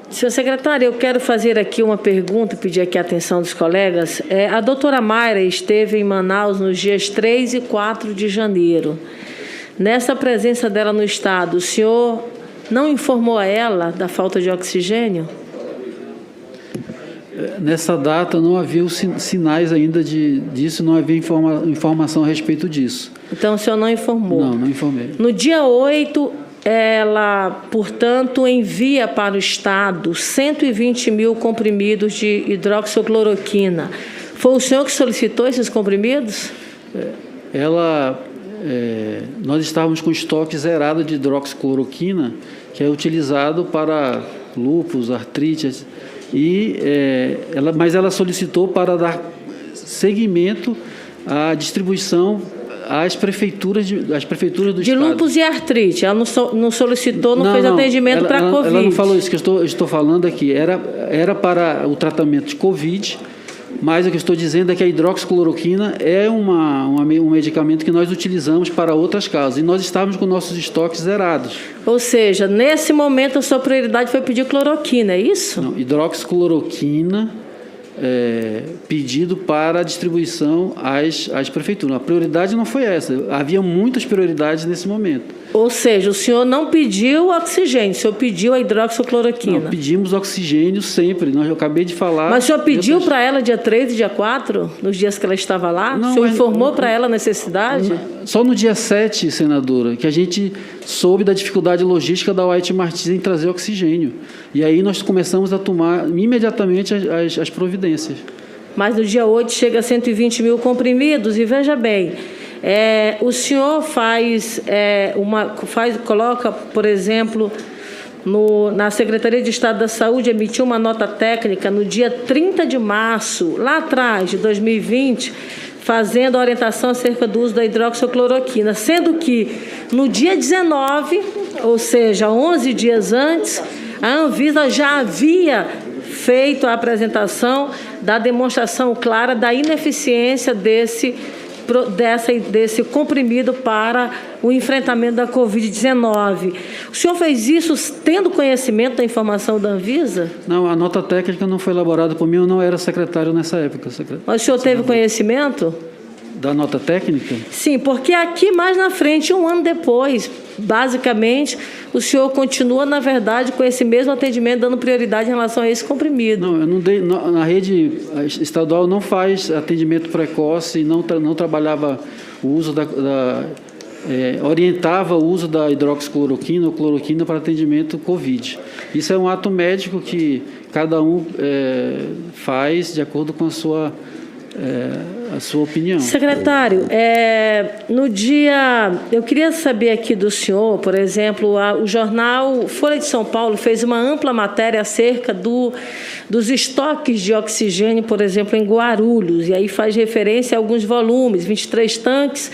Senhor secretário, eu quero fazer aqui uma pergunta, pedir aqui a atenção dos colegas. A doutora Mayra esteve em Manaus nos dias 3 e 4 de janeiro. Nessa presença dela no estado, o senhor não informou a ela da falta de oxigênio? Nessa data não havia os sinais ainda disso, não havia informação a respeito disso. Então o senhor não informou? Não, não informei. No dia 8, ela, portanto, envia para o Estado 120 mil comprimidos de hidroxicloroquina. Foi o senhor que solicitou esses comprimidos? Nós estávamos com estoque zerado de hidroxicloroquina, que é utilizado para lúpus, artrite, mas ela solicitou para dar seguimento à distribuição às prefeituras do estado. De lúpus e artrite, ela não solicitou, não fez atendimento para Covid. Ela não falou isso, que eu estou falando aqui, era para o tratamento de Covid, mas o que eu estou dizendo é que a hidroxicloroquina é um medicamento que nós utilizamos para outras causas, e nós estávamos com nossos estoques zerados. Ou seja, nesse momento a sua prioridade foi pedir cloroquina, é isso? Não, hidroxicloroquina, pedido para distribuição às prefeituras. A prioridade não foi essa, havia muitas prioridades nesse momento. Ou seja, o senhor não pediu oxigênio, o senhor pediu a hidroxicloroquina. Não, pedimos oxigênio sempre, eu acabei de falar. Mas o senhor pediu para ela dia 3 e dia 4, nos dias que ela estava lá? Não, o senhor informou para ela a necessidade? Só no dia 7, senadora, que a gente soube da dificuldade logística da White Martins em trazer oxigênio. E aí nós começamos a tomar imediatamente as providências. Mas no dia 8 chega a 120 mil comprimidos, e veja bem, o senhor coloca, por exemplo, na Secretaria de Estado da Saúde, emitiu uma nota técnica no dia 30 de março, lá atrás, de 2020, fazendo a orientação acerca do uso da hidroxicloroquina, sendo que no dia 19, ou seja, 11 dias antes, a Anvisa já havia feito a apresentação da demonstração clara da ineficiência desse comprimido para o enfrentamento da Covid-19. O senhor fez isso tendo conhecimento da informação da Anvisa? Não, a nota técnica não foi elaborada por mim, eu não era secretário nessa época. Mas o senhor teve conhecimento? Da nota técnica? Sim, porque aqui mais na frente, um ano depois, basicamente, o senhor continua, na verdade, com esse mesmo atendimento, dando prioridade em relação a esse comprimido. Não, eu não dei. Na rede estadual não faz atendimento precoce, não trabalhava o uso orientava o uso da hidroxicloroquina ou cloroquina para atendimento Covid. Isso é um ato médico que cada um faz de acordo com a sua opinião. Secretário, eu queria saber aqui do senhor, por exemplo, o jornal Folha de São Paulo fez uma ampla matéria acerca dos estoques de oxigênio, por exemplo, em Guarulhos, e aí faz referência a alguns volumes, 23 tanques,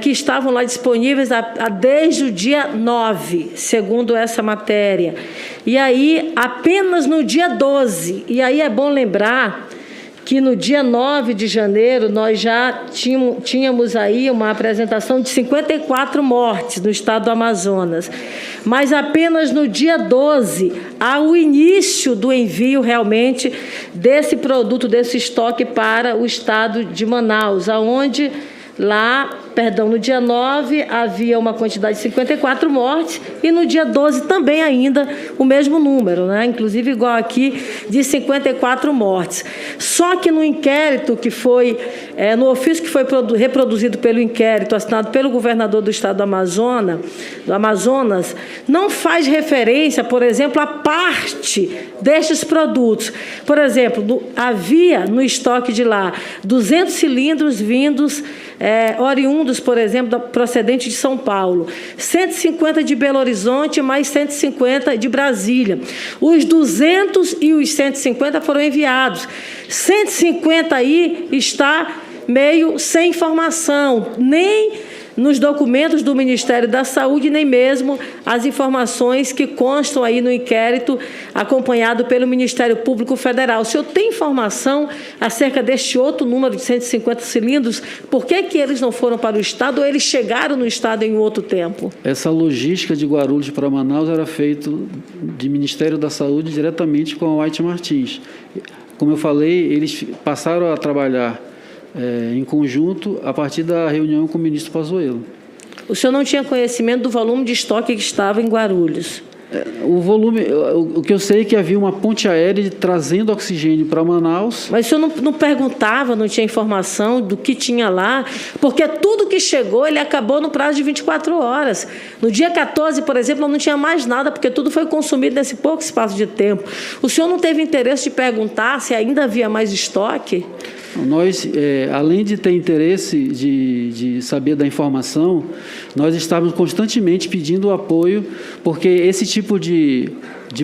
que estavam lá disponíveis desde o dia 9, segundo essa matéria. E aí, apenas no dia 12, e aí é bom lembrar que no dia 9 de janeiro nós já tínhamos aí uma apresentação de 54 mortes no estado do Amazonas. Mas apenas no dia 12, há o início do envio realmente desse produto, desse estoque para o estado de Manaus, aonde no dia 9 havia uma quantidade de 54 mortes e no dia 12 também ainda o mesmo número, né? Inclusive igual aqui, de 54 mortes. Só que no inquérito que foi, no ofício que foi reproduzido pelo inquérito assinado pelo governador do estado do Amazonas, não faz referência, por exemplo, a parte destes produtos. Por exemplo, havia no estoque de lá 200 cilindros vindos oriundos, por exemplo, procedente de São Paulo, 150 de Belo Horizonte, mais 150 de Brasília. Os 200 e os 150 foram enviados. 150 aí está meio sem informação, nem nos documentos do Ministério da Saúde, nem mesmo as informações que constam aí no inquérito acompanhado pelo Ministério Público Federal. O senhor tem informação acerca deste outro número de 150 cilindros? Por que eles não foram para o Estado ou eles chegaram no Estado em outro tempo? Essa logística de Guarulhos para Manaus era feita de Ministério da Saúde diretamente com a White Martins. Como eu falei, eles passaram a trabalhar em conjunto a partir da reunião com o ministro Pazuello. O senhor não tinha conhecimento do volume de estoque que estava em Guarulhos? O que eu sei é que havia uma ponte aérea trazendo oxigênio para Manaus. Mas o senhor não perguntava, não tinha informação do que tinha lá? Porque tudo que chegou, ele acabou no prazo de 24 horas. No dia 14, por exemplo, não tinha mais nada, porque tudo foi consumido nesse pouco espaço de tempo. O senhor não teve interesse de perguntar se ainda havia mais estoque? Nós, além de ter interesse de saber da informação, nós estávamos constantemente pedindo apoio, porque esse tipo de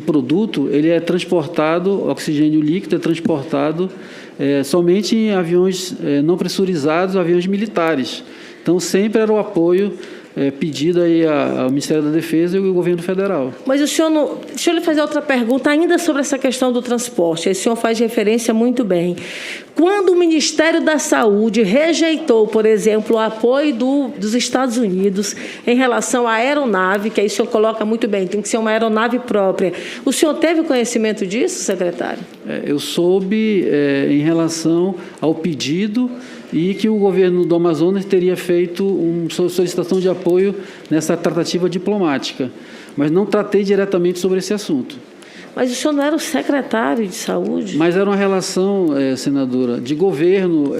produto, ele é transportado, oxigênio líquido é transportado somente em aviões não pressurizados, aviões militares. Então, sempre era o apoio pedido aí ao Ministério da Defesa e ao governo federal. Mas o senhor não... Deixa eu lhe fazer outra pergunta ainda sobre essa questão do transporte. O senhor faz referência muito bem. Quando o Ministério da Saúde rejeitou, por exemplo, o apoio dos Estados Unidos em relação à aeronave, que aí o senhor coloca muito bem, tem que ser uma aeronave própria. O senhor teve conhecimento disso, secretário? Eu soube em relação ao pedido e que o governo do Amazonas teria feito uma solicitação de apoio nessa tratativa diplomática, mas não tratei diretamente sobre esse assunto. Mas o senhor não era o secretário de Saúde? Mas era uma relação, senadora, de governo,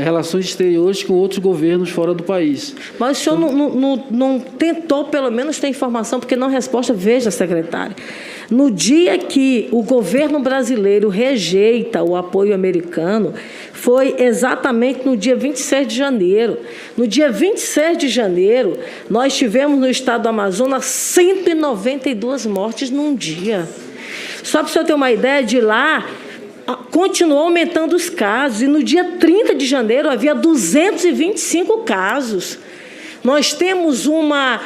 relações exteriores com outros governos fora do país. Mas o senhor não tentou, pelo menos, ter informação, porque não resposta, veja, secretário. No dia que o governo brasileiro rejeita o apoio americano, foi exatamente no dia 26 de janeiro. No dia 26 de janeiro, nós tivemos no estado do Amazonas 192 mortes num dia. Só para o senhor ter uma ideia, de lá continuou aumentando os casos, e no dia 30 de janeiro havia 225 casos. Nós temos uma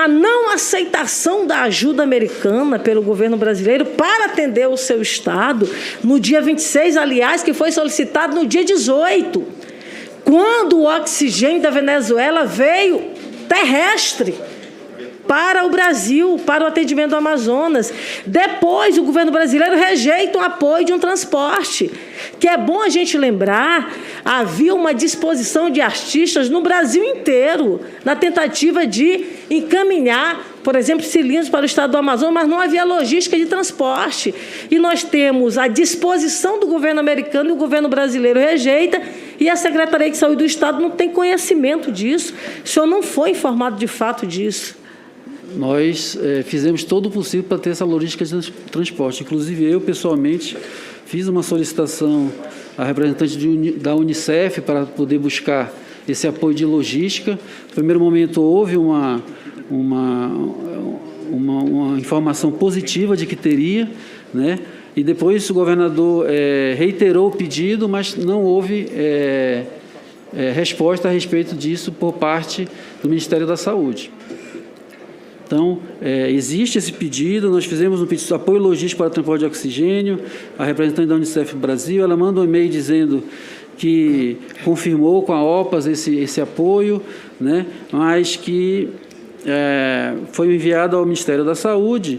não aceitação da ajuda americana pelo governo brasileiro para atender o seu estado, no dia 26, aliás, que foi solicitado no dia 18, quando o oxigênio da Venezuela veio terrestre para o Brasil, para o atendimento do Amazonas. Depois, o governo brasileiro rejeita o apoio de um transporte, que é bom a gente lembrar, havia uma disposição de artistas no Brasil inteiro, na tentativa de encaminhar, por exemplo, cilindros para o estado do Amazonas, mas não havia logística de transporte. E nós temos a disposição do governo americano e o governo brasileiro rejeita, e a Secretaria de Saúde do Estado não tem conhecimento disso. O senhor não foi informado de fato disso. Nós fizemos todo o possível para ter essa logística de transporte. Inclusive, eu, pessoalmente, fiz uma solicitação à representante da Unicef para poder buscar esse apoio de logística. No primeiro momento, houve uma informação positiva de que teria, né? E depois o governador reiterou o pedido, mas não houve resposta a respeito disso por parte do Ministério da Saúde. Então, existe esse pedido, nós fizemos um pedido de apoio logístico para o transporte de oxigênio, a representante da Unicef Brasil, ela manda um e-mail dizendo que confirmou com a OPAS esse apoio, né, mas que foi enviado ao Ministério da Saúde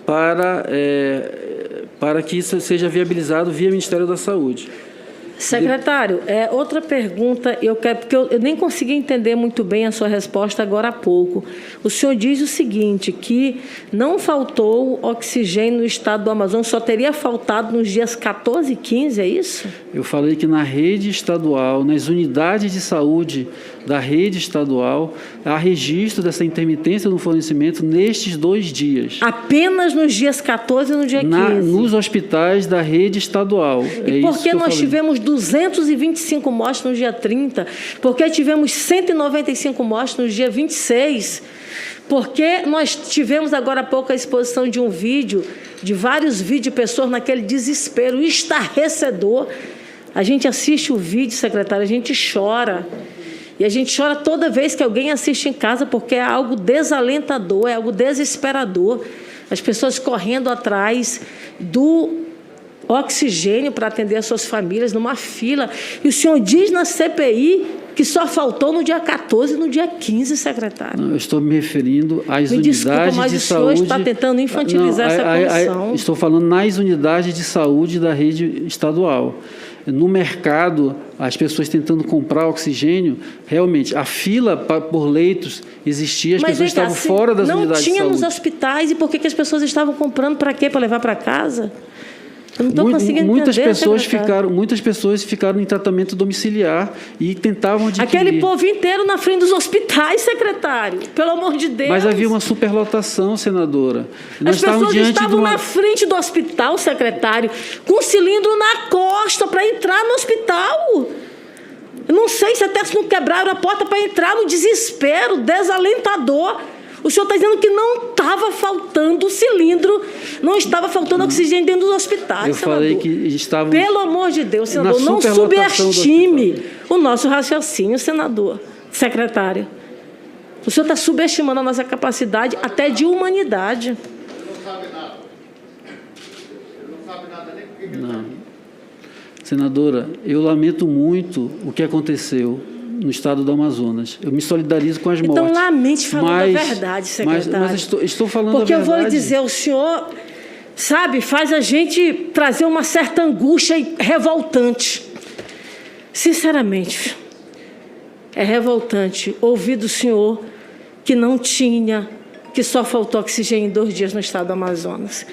para que isso seja viabilizado via Ministério da Saúde. Secretário, outra pergunta, porque eu nem consegui entender muito bem a sua resposta agora há pouco. O senhor diz o seguinte, que não faltou oxigênio no estado do Amazonas, só teria faltado nos dias 14 e 15, é isso? Eu falei que na rede estadual, nas unidades de saúde da rede estadual, há registro dessa intermitência no fornecimento nestes 2 dias. Apenas nos dias 14 e no dia 15? Nos hospitais da rede estadual. E por que nós tivemos 225 mortes no dia 30? Por que tivemos 195 mortes no dia 26? Porque nós tivemos agora há pouco a exposição de um vídeo, de vários vídeos de pessoas naquele desespero estarrecedor. A gente assiste o vídeo, secretário, a gente chora. E a gente chora toda vez que alguém assiste em casa, porque é algo desalentador, é algo desesperador. As pessoas correndo atrás do oxigênio para atender as suas famílias numa fila. E o senhor diz na CPI que só faltou no dia 14 e no dia 15, secretário. Não, eu estou me referindo às unidades de saúde. Desculpa, mas o senhor está tentando infantilizar essa comissão. Estou falando nas unidades de saúde da rede estadual. No mercado, as pessoas tentando comprar oxigênio, realmente, a fila por leitos existia, as pessoas estavam fora das unidades de saúde. Não tinha nos hospitais, e por que as pessoas estavam comprando? Para quê? Para levar para casa? Eu não estou conseguindo muitas entender, muitas pessoas ficaram em tratamento domiciliar e tentavam adquirir. Aquele povo inteiro na frente dos hospitais, secretário. Pelo amor de Deus. Mas havia uma superlotação, senadora. As pessoas estavam na frente do hospital, secretário, com cilindro na costa para entrar no hospital. Eu não sei se até se não quebraram a porta para entrar, no desespero, desalentador. O senhor está dizendo que não estava faltando cilindro, não estava faltando oxigênio dentro dos hospitais, Eu senador. falei que estavam... Pelo amor de Deus, senador, não subestime o nosso raciocínio, senador, secretário. O senhor está subestimando a nossa capacidade até de humanidade. Não sabe nada. Ele não sabe nada nem porque Não. Senadora, eu lamento muito o que aconteceu no estado do Amazonas. Eu me solidarizo com as mortes. Então, lamente falando a verdade, secretário. Mas estou falando Porque a verdade. eu vou lhe dizer, o senhor, sabe, faz a gente trazer uma certa angústia revoltante. Sinceramente, é revoltante ouvir do senhor que não tinha, que só faltou oxigênio em 2 dias no estado do Amazonas.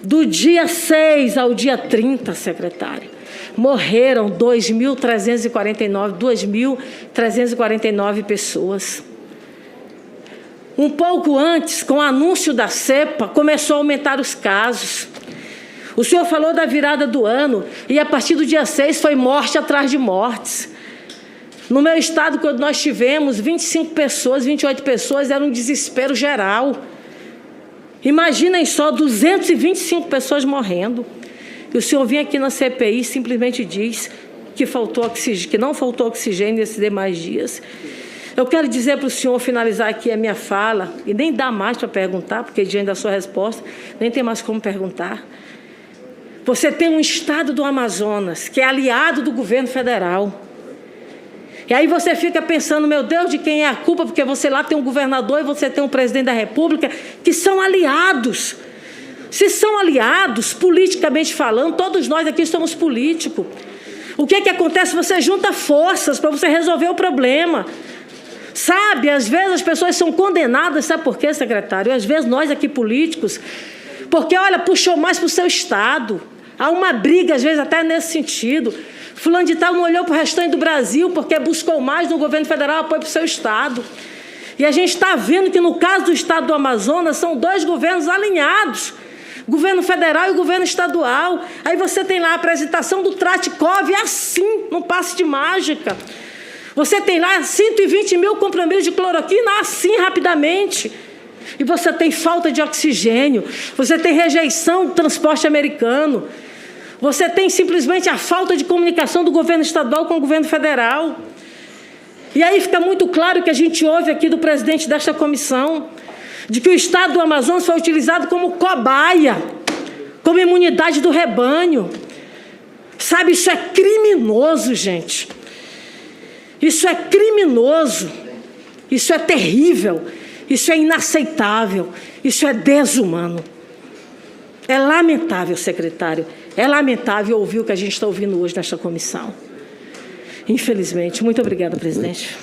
Do dia 6 ao dia 30, secretário, morreram 2.349 pessoas. Um pouco antes, com o anúncio da cepa, começou a aumentar os casos. O senhor falou da virada do ano e a partir do dia 6 foi morte atrás de mortes. No meu estado, quando nós tivemos 25 pessoas, 28 pessoas, era um desespero geral. Imaginem só, 225 pessoas morrendo. E o senhor vem aqui na CPI e simplesmente diz que faltou oxigênio, que não faltou oxigênio nesses demais dias. Eu quero dizer para o senhor, finalizar aqui a minha fala, e nem dá mais para perguntar, porque diante da sua resposta, nem tem mais como perguntar. Você tem um estado do Amazonas, que é aliado do governo federal. E aí você fica pensando, meu Deus, de quem é a culpa? Porque você lá tem um governador e você tem um presidente da República, que são aliados. Se são aliados, politicamente falando, todos nós aqui somos políticos. O que acontece? Você junta forças para você resolver o problema. Sabe, às vezes as pessoas são condenadas, sabe por quê, secretário? Às vezes nós aqui políticos, porque, olha, puxou mais para o seu estado. Há uma briga, às vezes, até nesse sentido. Fulano de tal não olhou para o restante do Brasil porque buscou mais no governo federal apoio para o seu estado. E a gente está vendo que, no caso do estado do Amazonas, são 2 governos alinhados. Governo federal e governo estadual. Aí você tem lá a apresentação do Tratikov, assim, num passe de mágica. Você tem lá 120 mil comprimidos de cloroquina, assim, rapidamente. E você tem falta de oxigênio. Você tem rejeição do transporte americano. Você tem simplesmente a falta de comunicação do governo estadual com o governo federal. E aí fica muito claro que a gente ouve aqui do presidente desta comissão, de que o estado do Amazonas foi utilizado como cobaia, como imunidade do rebanho. Sabe, isso é criminoso, gente. Isso é criminoso. Isso é terrível. Isso é inaceitável. Isso é desumano. É lamentável, secretário. É lamentável ouvir o que a gente está ouvindo hoje nesta comissão. Infelizmente. Muito obrigada, presidente.